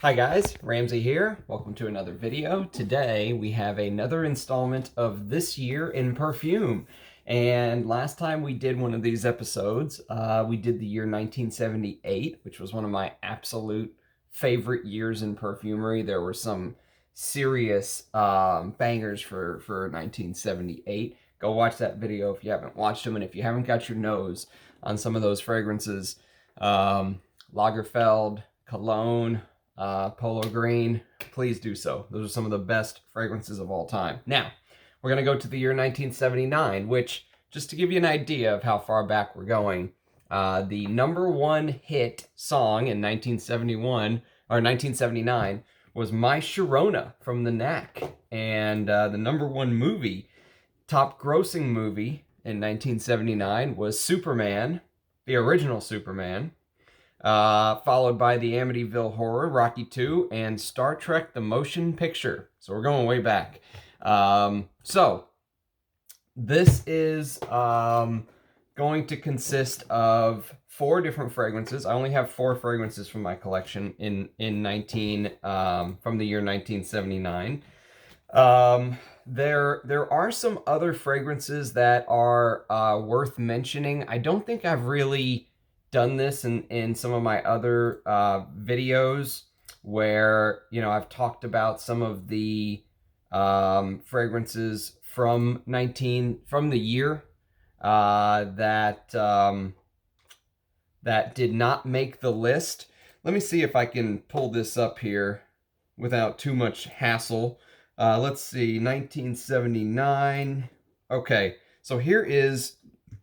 Hi guys, Ramsey here. Welcome to another video. Today we have another installment of This Year in Perfume. And last time we did one of these episodes, we did the year 1978, which was one of my absolute favorite years in perfumery. There were some serious bangers for 1978. Go watch that video if you haven't watched them, and if you haven't got your nose on some of those fragrances, Lagerfeld, Cologne, Polo Green, please do so. Those are some of the best fragrances of all time. Now, we're going to go to the year 1979, which, just to give you an idea of how far back we're going, the number one hit song in 1971, or 1979, was My Sharona from the Knack. And the number one movie, top grossing movie in 1979 was Superman, the original Superman, followed by the Amityville Horror, Rocky II, and Star Trek The Motion Picture. So we're going way back. So this is going to consist of 4 different fragrances. I only have 4 fragrances from my collection from the year 1979. There are some other fragrances that are worth mentioning. I don't think I've really done this in some of my other videos where, you know, I've talked about some of the fragrances from the year that did not make the list. Let me see if I can pull this up here without too much hassle. Let's see, 1979. Okay, so here is,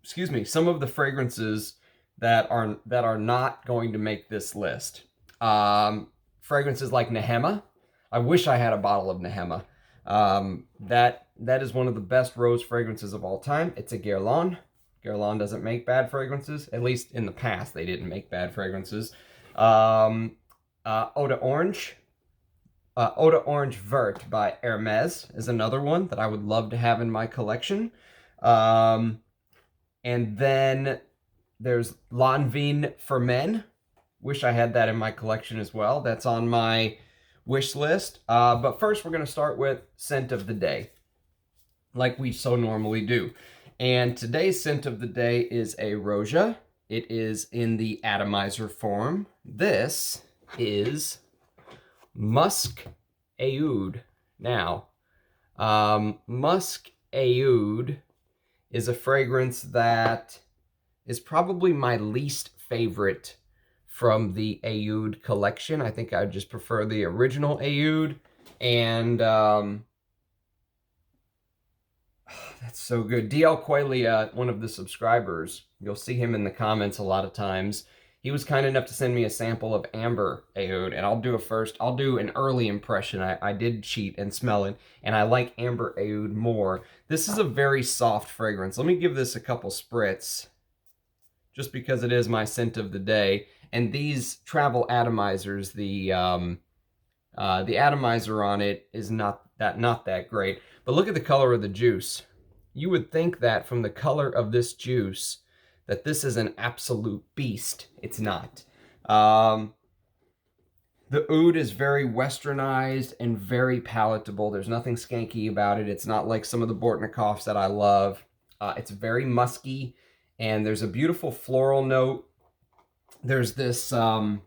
some of the fragrances that are not going to make this list. Fragrances like Nehema. I wish I had a bottle of Nehema. That is one of the best rose fragrances of all time. It's a Guerlain. Guerlain doesn't make bad fragrances. At least in the past, they didn't make bad fragrances. Eau d'Orange. Eau d'Orange Vert by Hermes is another one that I would love to have in my collection. And then there's Lanvin for Men. Wish I had that in my collection as well. That's on my wish list. But first, we're going to start with Scent of the Day, like we so normally do. And today's Scent of the Day is a Roja. It is in the atomizer form. This is Musk Ayud. Now, Musk Ayud is a fragrance that is probably my least favorite from the Ayud collection. I think I just prefer the original Ayud. And that's so good. DL Qualia, one of the subscribers, you'll see him in the comments a lot of times. He was kind enough to send me a sample of Amber Ayud, and I'll do an early impression. I did cheat and smell it, and I like Amber Ayud more. This is a very soft fragrance. Let me give this a couple spritz, just because it is my scent of the day. And these travel atomizers, the atomizer on it is not that great. But look at the color of the juice. You would think that from the color of this juice that this is an absolute beast. It's not. The oud is very westernized and very palatable. There's nothing skanky about it. It's not like some of the Bortnikoffs that I love. It's very musky, and there's a beautiful floral note. There's this, Roja's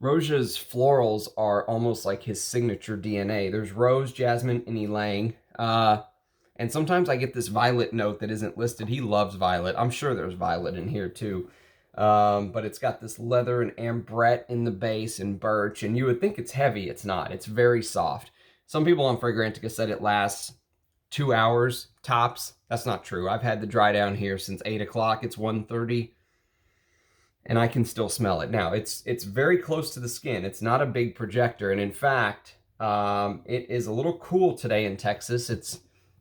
florals are almost like his signature DNA. There's rose, jasmine, and ylang. And sometimes I get this violet note that isn't listed. He loves violet. I'm sure there's violet in here too. But it's got this leather and ambrette in the base and birch. And you would think it's heavy. It's not. It's very soft. Some people on Fragrantica said it lasts 2 hours tops. That's not true. I've had the dry down here since 8 o'clock. It's 1:30. And I can still smell it. Now, it's very close to the skin. It's not a big projector. And in fact, it is a little cool today in Texas. It's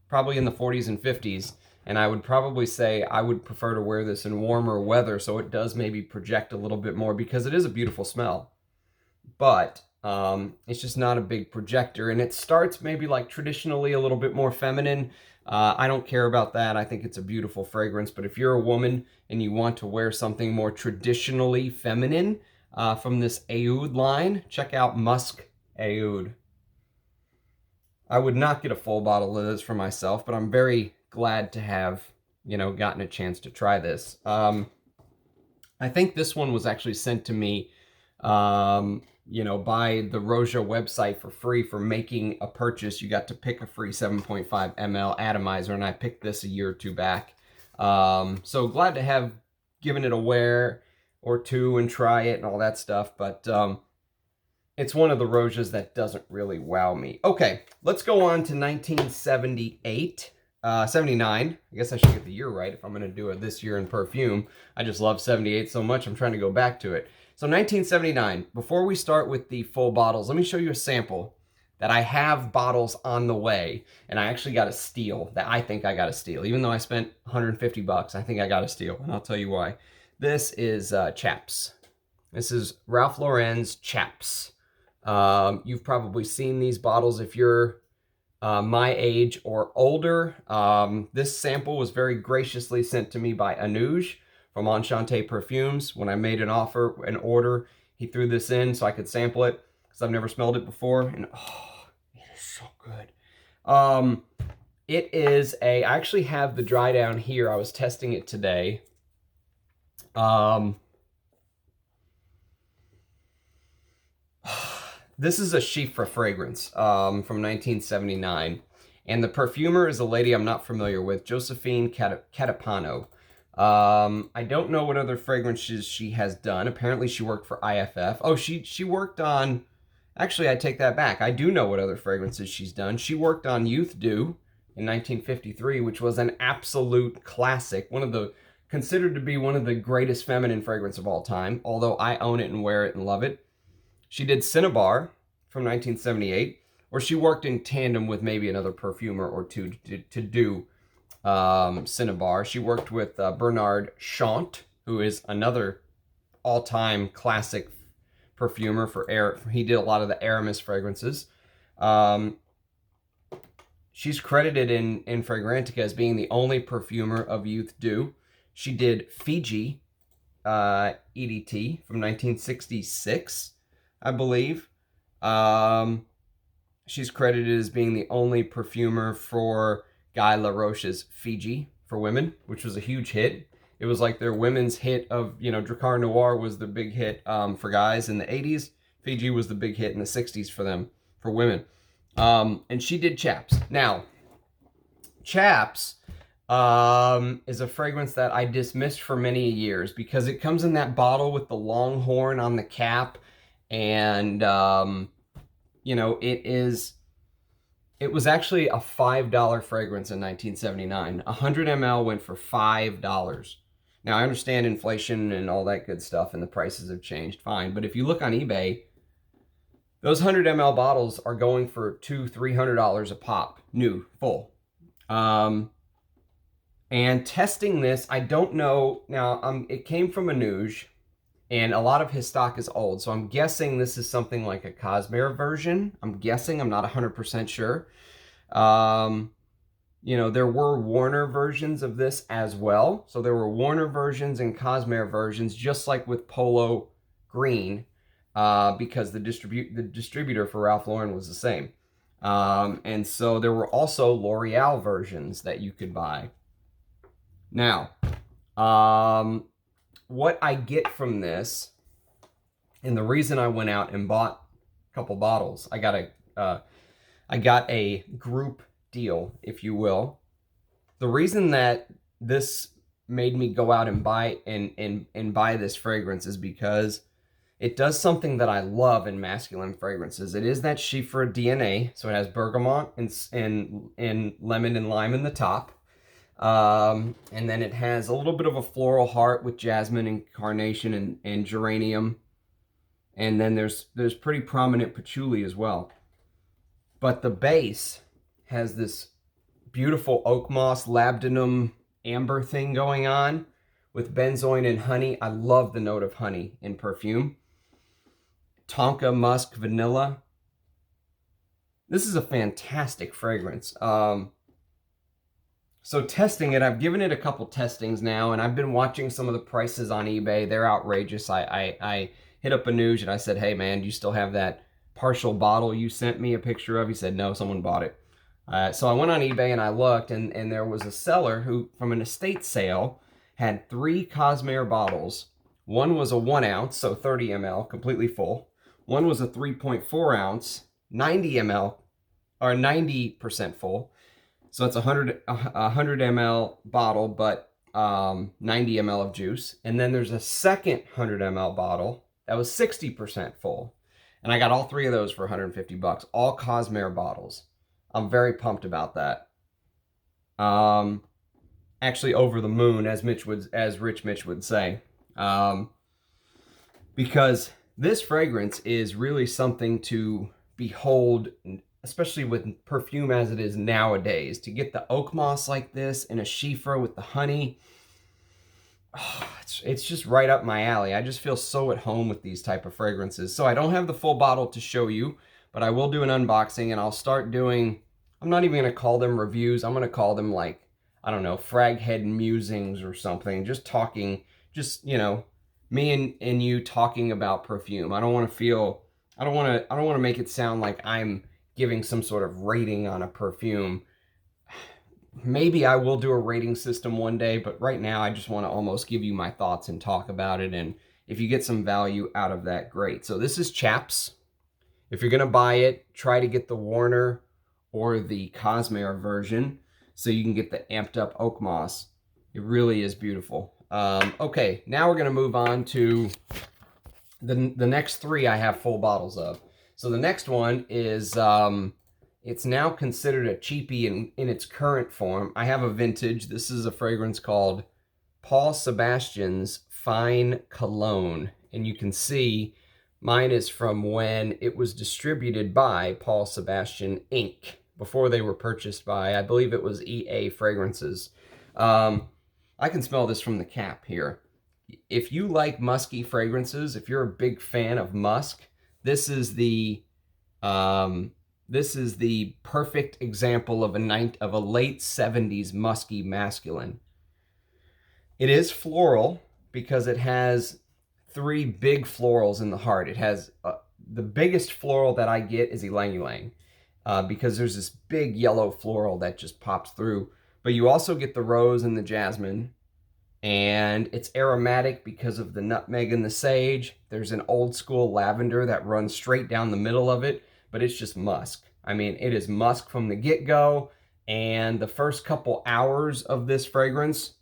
probably in the 40s and 50s. And I would probably say I would prefer to wear this in warmer weather so it does maybe project a little bit more, because it is a beautiful smell. But it's just not a big projector. And it starts maybe like traditionally a little bit more feminine. I don't care about that. I think it's a beautiful fragrance. But if you're a woman and you want to wear something more traditionally feminine, from this Ayud line. Check out Musk Ayud. I would not get a full bottle of this for myself, but I'm very glad to have, gotten a chance to try this. I think this one was actually sent to me, by the Roja website for free for making a purchase. You got to pick a free 7.5 ml atomizer, and I picked this a year or two back. So glad to have given it a wear or two and try it and all that stuff, but it's one of the Rojas that doesn't really wow me. Okay, let's go on to 1978. 79. I guess I should get the year right if I'm going to do it this year in perfume. I just love 78 so much, I'm trying to go back to it. So 1979, before we start with the full bottles, let me show you a sample that I have bottles on the way, and I actually got a steal, that I think I got a steal. Even though I spent 150 bucks, I think I got a steal, and I'll tell you why. This is Chaps. This is Ralph Lauren's Chaps. You've probably seen these bottles if you're my age or older. This sample was very graciously sent to me by Anuj from Enchanté Perfumes. When I made an order, he threw this in so I could sample it because I've never smelled it before, and oh, it is so good. It is I actually have the dry down here. I was testing it today. This is a Chifra fragrance from 1979. And the perfumer is a lady I'm not familiar with, Josephine Catapano. I don't know what other fragrances she has done. Apparently she worked for IFF. Oh, she worked on... Actually, I take that back. I do know what other fragrances she's done. She worked on Youth Dew in 1953, which was an absolute classic. Considered to be one of the greatest feminine fragrance of all time, although I own it and wear it and love it. She did Cinnabar from 1978, or she worked in tandem with maybe another perfumer or two to do Cinnabar. She worked with Bernard Chant, who is another all-time classic perfumer he did a lot of the Aramis fragrances. She's credited in Fragrantica as being the only perfumer of Youth Dew. She did Fiji EDT from 1966. I believe. She's credited as being the only perfumer for Guy Laroche's Fiji for women, which was a huge hit. It was like their women's hit of, Drakkar Noir was the big hit for guys in the 80s. Fiji was the big hit in the 60s for them, for women. And she did Chaps. Now, Chaps is a fragrance that I dismissed for many years because it comes in that bottle with the long horn on the cap. And, it was actually a $5 fragrance in 1979. 100 ml went for $5. Now, I understand inflation and all that good stuff, and the prices have changed, fine. But if you look on eBay, those 100 ml bottles are going for $200-300 a pop, new, full. And testing this, I don't know. Now, it came from Anuj. And a lot of his stock is old. So I'm guessing this is something like a Cosmere version. I'm guessing. I'm not 100% sure. There were Warner versions of this as well. So there were Warner versions and Cosmere versions, just like with Polo Green, because the distributor for Ralph Lauren was the same. And so there were also L'Oreal versions that you could buy. Now, what I get from this, and the reason I went out and bought a couple bottles, I got a group deal, if you will. The reason that this made me go out and buy buy this fragrance is because it does something that I love in masculine fragrances. It is that Chifra DNA, so it has bergamot and lemon and lime in the top. And then it has a little bit of a floral heart with jasmine and carnation and geranium. And then there's pretty prominent patchouli as well. But the base has this beautiful oak moss, labdanum, amber thing going on with benzoin and honey. I love the note of honey in perfume. Tonka, musk, vanilla. This is a fantastic fragrance. So testing it, I've given it a couple testings now, and I've been watching some of the prices on eBay. They're outrageous. hit up Anuj and I said, hey man, do you still have that partial bottle you sent me a picture of? He said, no, someone bought it. So I went on eBay and I looked, and there was a seller who, from an estate sale, had 3 Cosmere bottles. One was a 1 ounce, so 30 ml, completely full. One was a 3.4 ounce, 90 ml, or 90% full. So it's a 100 ml bottle, but 90 ml of juice. And then there's a second 100 ml bottle that was 60% full. And I got all 3 of those for 150 bucks, all Cosmere bottles. I'm very pumped about that. Actually over the moon, as Rich Mitch would say. Because this fragrance is really something to behold, especially with perfume as it is nowadays. To get the oak moss like this in a Schifra with the honey, oh, it's just right up my alley. I just feel so at home with these type of fragrances. So I don't have the full bottle to show you, but I will do an unboxing, and I'll start doing, I'm not even going to call them reviews. I'm going to call them, like, I don't know, Fraghead musings or something. Just talking, just, you know, me and you talking about perfume. I don't want to make it sound like I'm giving some sort of rating on a perfume. Maybe I will do a rating system one day, but right now I just want to almost give you my thoughts and talk about it. And if you get some value out of that, great. So this is Chaps. If you're going to buy it, try to get the Warner or the Cosmere version so you can get the amped up oak moss. It really is beautiful. Okay, now we're going to move on to the next 3 I have full bottles of. So the next one is, it's now considered a cheapie in its current form. I have a vintage. This is a fragrance called Paul Sebastian's Fine Cologne. And you can see mine is from when it was distributed by Paul Sebastian Inc. before they were purchased by, I believe it was EA Fragrances. I can smell this from the cap here. If you like musky fragrances, if you're a big fan of musk, this is the perfect example of a late 70s musky masculine. It is floral because it has 3 big florals in the heart. It has the biggest floral that I get is ylang ylang, because there's this big yellow floral that just pops through. But you also get the rose and the jasmine, and it's aromatic because of the nutmeg and the sage. There's an old school lavender that runs straight down the middle of it, but it's just musk. I mean, it is musk from the get-go, and the first couple hours of this fragrance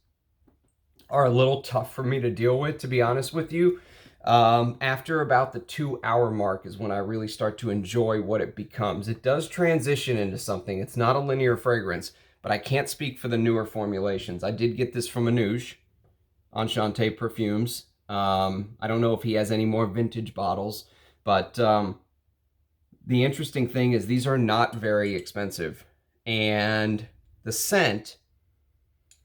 are a little tough for me to deal with, to be honest with you. After about the 2-hour mark is when I really start to enjoy what it becomes. It does transition into something. It's not a linear fragrance, but I can't speak for the newer formulations. I did get this from Anuj, Enchante Perfumes. I don't know if he has any more vintage bottles, but the interesting thing is these are not very expensive. And the scent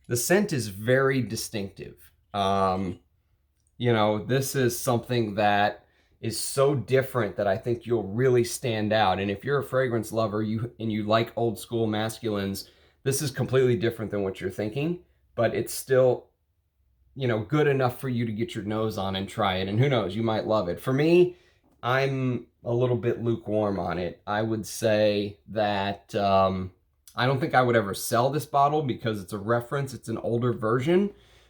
is very distinctive. You know, this is something that is so different that I think you'll really stand out. And if you're a fragrance lover and you like old school masculines, this is completely different than what you're thinking, but it's still, you know, good enough for you to get your nose on and try it. And who knows, you might love it. For me, I'm a little bit lukewarm on it. I would say that I don't think I would ever sell this bottle because it's a reference. It's an older version,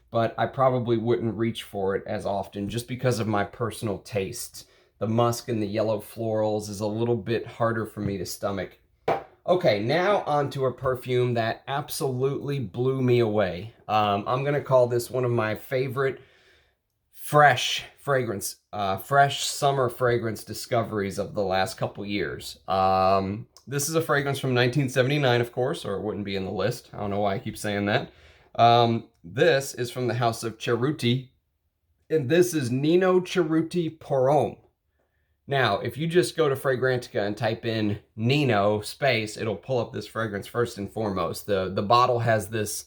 but I probably wouldn't reach for it as often just because of my personal tastes. The musk and the yellow florals is a little bit harder for me to stomach. Okay, now on to a perfume that absolutely blew me away. I'm going to call this one of my favorite fresh summer fragrance discoveries of the last couple years. This is a fragrance from 1979, of course, or it wouldn't be in the list. I don't know why I keep saying that. This is from the house of Cerruti, and this is Nino Cerruti Perfume. Now, if you just go to Fragrantica and type in Nino space, it'll pull up this fragrance first and foremost. The bottle has this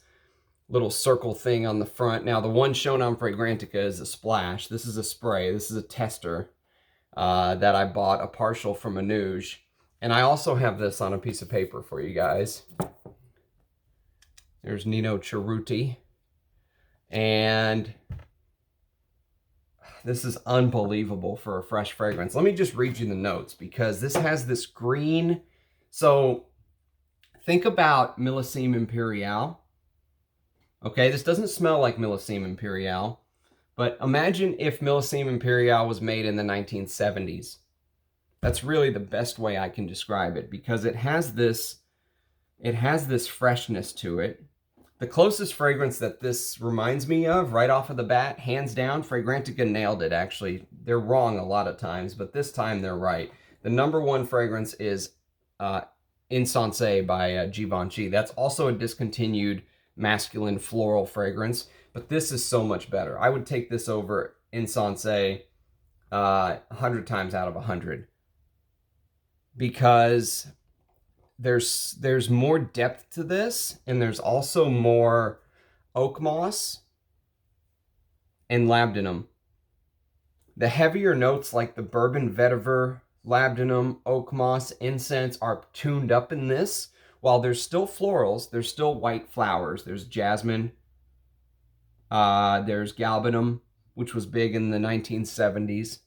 little circle thing on the front. Now, the one shown on Fragrantica is a splash. This is a spray. This is a tester that I bought, a partial from Anuj. And I also have this on a piece of paper for you guys. There's Nino Cerruti. And this is unbelievable for a fresh fragrance. Let me just read you the notes because this has this green. So think about Millésime Impériale. Okay, this doesn't smell like Millésime Impériale, but imagine if Millésime Impériale was made in the 1970s. That's really the best way I can describe it because it has this freshness to it. The closest fragrance that this reminds me of right off of the bat, hands down, Fragrantica nailed it, actually. They're wrong a lot of times, but this time they're right. The number one fragrance is Insensé by Givenchy. That's also a discontinued masculine floral fragrance, but this is so much better. I would take this over Insensé 100 times out of 100 because there's more depth to this, and there's also more oak moss and labdanum. The heavier notes like the bourbon vetiver, labdanum, oak moss, incense are tuned up in this. While there's still florals, there's still white flowers. There's jasmine, there's galbanum, which was big in the 1970s.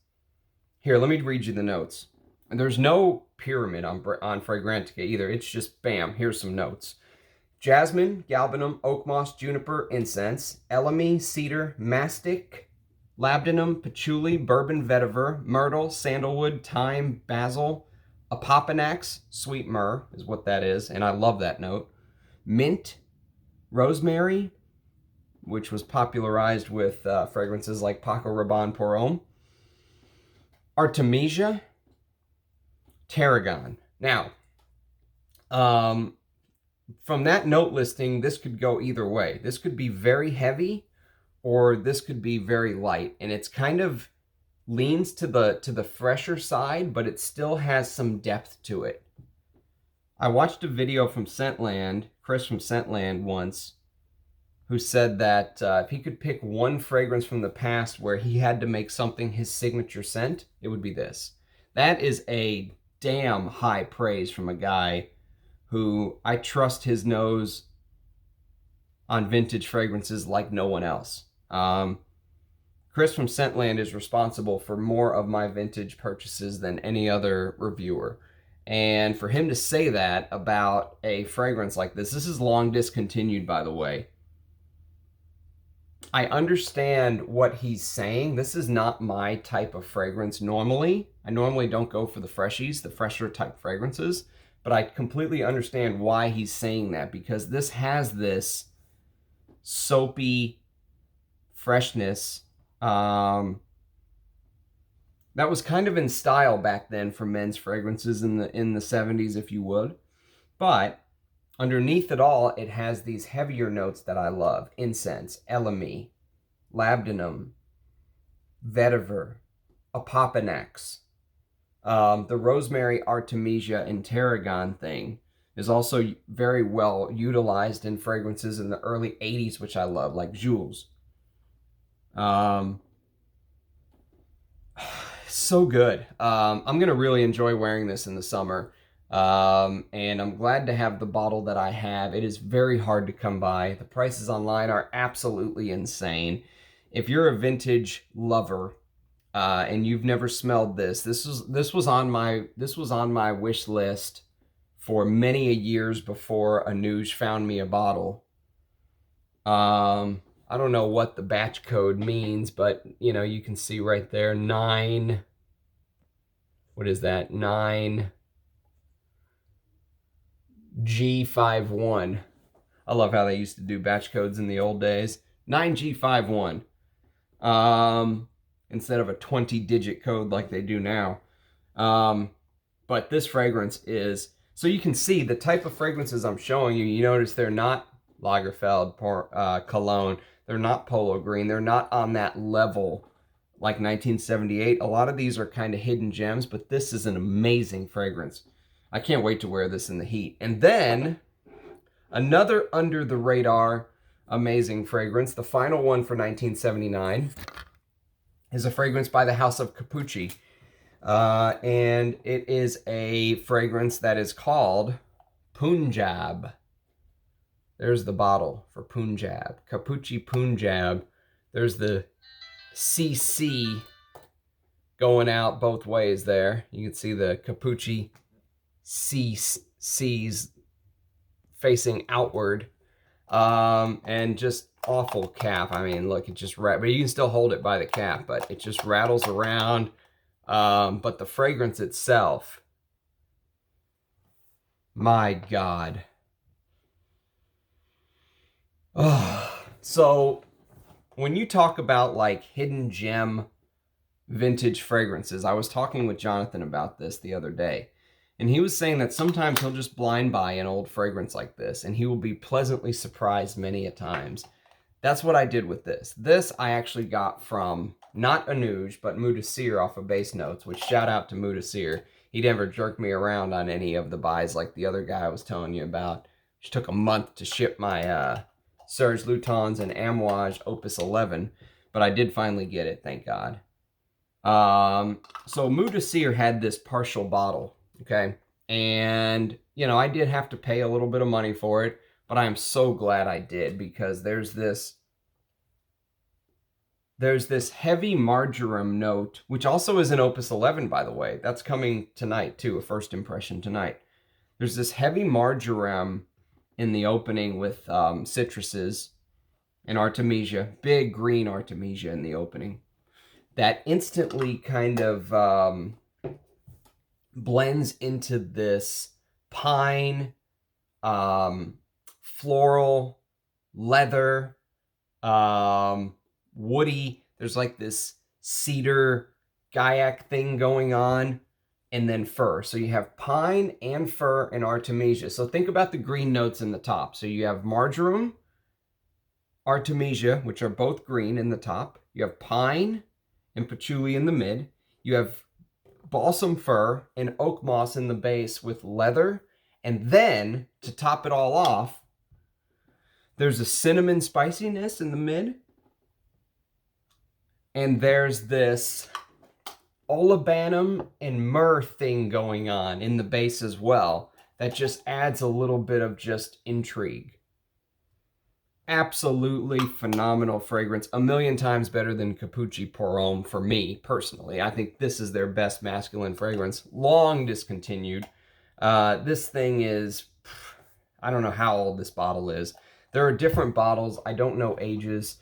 Here, let me read you the notes. And there's no pyramid on Fragrantica either. It's just bam, here's some notes. Jasmine, galbanum, oak moss, juniper, incense, elemi, cedar, mastic, labdanum, patchouli, bourbon vetiver, myrtle, sandalwood, thyme, basil, apopanax, sweet myrrh is what that is, and I love that note. Mint, rosemary, which was popularized with fragrances like Paco Rabanne pour Homme, Artemisia, tarragon. Now, from that note listing, this could go either way. This could be very heavy, or this could be very light, and it's kind of leans to the fresher side, but it still has some depth to it. I watched a video from Scentland, Chris from Scentland once, who said that if he could pick one fragrance from the past where he had to make something his signature scent, it would be this. That is a damn high praise from a guy who I trust his nose on vintage fragrances like no one else. Chris from Scentland is responsible for more of my vintage purchases than any other reviewer. And for him to say that about a fragrance like this is long discontinued, by the way. I understand what he's saying. This is not my type of fragrance normally. I normally don't go for the freshies, the fresher type fragrances, but I completely understand why he's saying that because this has this soapy freshness that was kind of in style back then for men's fragrances in the 70s, if you would. But underneath it all, it has these heavier notes that I love. Incense, elemi, labdanum, vetiver, apopanax. The rosemary, artemisia, and tarragon thing is also very well utilized in fragrances in the early 80s, which I love, like Jules. So good. I'm going to really enjoy wearing this in the summer. And I'm glad to have the bottle that I have. It is very hard to come by. The prices online are absolutely insane. If you're a vintage lover, and you've never smelled this, this was on my wish list for many a years before Anuj found me a bottle. I don't know what the batch code means, but you know, you can see right there, 9, what is that? 9G51. I love how they used to do batch codes in the old days. 9G51. Instead of a 20-digit code like they do now. But this fragrance is, so you can see the type of fragrances I'm showing you. You notice they're not Lagerfeld, Cologne. They're not Polo Green. They're not on that level like 1978. A lot of these are kind of hidden gems, but this is an amazing fragrance. I can't wait to wear this in the heat. And then another under the radar amazing fragrance, the final one for 1979, is a fragrance by the House of Capucci. And it is a fragrance that is called Punjab. There's the bottle for Punjab. Capucci Punjab. There's the CC going out both ways there. You can see the Capucci CC's facing outward. And just awful cap. I mean, look, it just but you can still hold it by the cap, but it just rattles around. But the fragrance itself, my God. Oh, so when you talk about like hidden gem vintage fragrances, I was talking with Jonathan about this the other day, and he was saying that sometimes he'll just blind buy an old fragrance like this, and he will be pleasantly surprised many a times. That's what I did with this. This I actually got from not Anuj, but Mudasir off of Base Notes, which shout out to Mudasir. He never jerked me around on any of the buys like the other guy I was telling you about. It took a month to ship my Serge Lutens and Amouage Opus 11, but I did finally get it, thank God. So Mudasir had this partial bottle, okay? And, you know, I did have to pay a little bit of money for it, but I am so glad I did, because there's this heavy marjoram note, which also is an Opus 11, by the way. That's coming tonight, too, a first impression tonight. There's this heavy marjoram in the opening with citruses and artemisia, big green artemisia in the opening, that instantly kind of blends into this pine, floral, leather, woody. There's like this cedar gaiac thing going on, and then fir. So you have pine and fir and artemisia. So think about the green notes in the top. So you have marjoram, artemisia, which are both green in the top. You have pine and patchouli in the mid. You have balsam fir and oak moss in the base with leather. And then, to top it all off, there's a cinnamon spiciness in the mid. And there's this olibanum and myrrh thing going on in the base as well. That just adds a little bit of just intrigue. Absolutely phenomenal fragrance. A million times better than Capucci Homme for me, personally. I think this is their best masculine fragrance. Long discontinued. This thing is, I don't know how old this bottle is. There are different bottles. I don't know ages.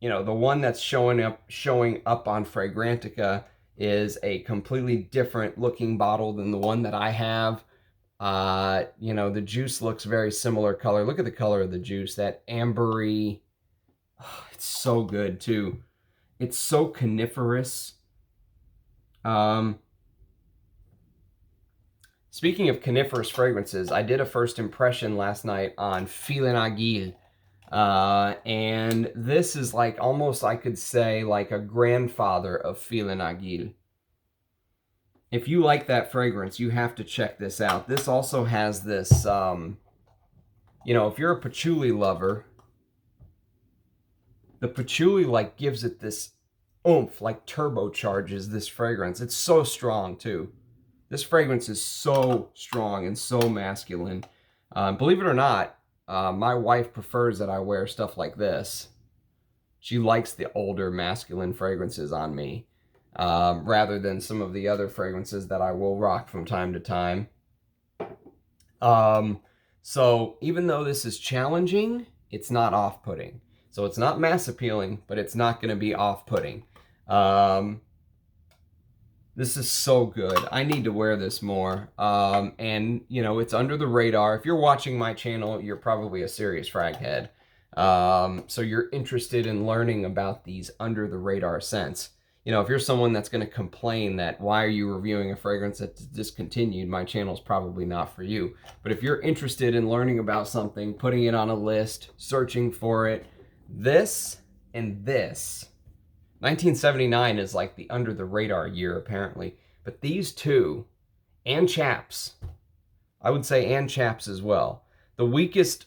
You know, the one that's showing up on Fragrantica is a completely different looking bottle than the one that I have. You know, the juice looks very similar color. Look at the color of the juice, that ambery. Oh, it's so good too. It's so coniferous. Speaking of coniferous fragrances, I did a first impression last night on Filin Agil. And this is like almost, I could say, like a grandfather of Filin Agil. If you like that fragrance, you have to check this out. This also has this, you know, if you're a patchouli lover, the patchouli like gives it this oomph, like turbocharges this fragrance. It's so strong too. This fragrance is so strong and so masculine. Believe it or not, my wife prefers that I wear stuff like this. She likes the older masculine fragrances on me, rather than some of the other fragrances that I will rock from time to time. So even though this is challenging, it's not off-putting. So it's not mass appealing, but it's not going to be off-putting. This is so good. I need to wear this more. And, you know, it's under the radar. If you're watching my channel, you're probably a serious frag head. So you're interested in learning about these under the radar scents. You know, if you're someone that's going to complain that why are you reviewing a fragrance that's discontinued, my channel's probably not for you. But if you're interested in learning about something, putting it on a list, searching for it, this and this. 1979 is like the under the radar year, apparently. But these two, and Chaps, I would say and Chaps as well. The weakest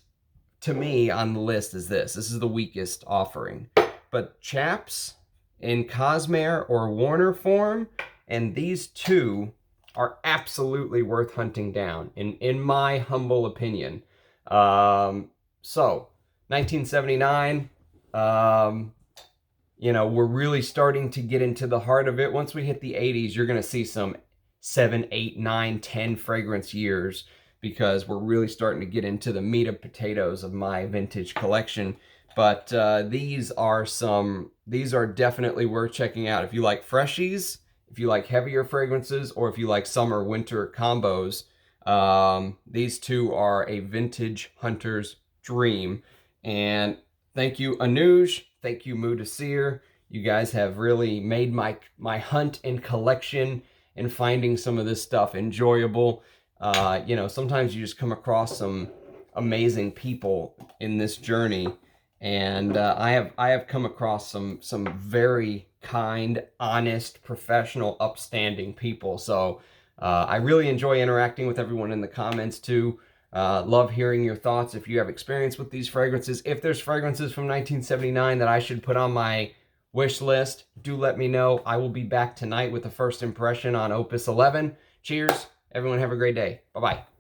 to me on the list is this. This is the weakest offering. But Chaps in Cosmere or Warner form, and these two are absolutely worth hunting down, in my humble opinion. So, 1979, you know, we're really starting to get into the heart of it. Once we hit the 80s, you're going to see some 7, 8, 9, 10 fragrance years, because we're really starting to get into the meat and potatoes of my vintage collection. But these are definitely worth checking out. If you like freshies, if you like heavier fragrances, or if you like summer winter combos, these two are a vintage hunter's dream. And thank you, Anuj. Thank you, Mudasir. You guys have really made my hunt and collection and finding some of this stuff enjoyable. You know, sometimes you just come across some amazing people in this journey, and I have come across some very kind, honest, professional, upstanding people. So I really enjoy interacting with everyone in the comments too. Love hearing your thoughts if you have experience with these fragrances. If there's fragrances from 1979 that I should put on my wish list, do let me know. I will be back tonight with the first impression on Opus 11. Cheers. Everyone have a great day. Bye-bye.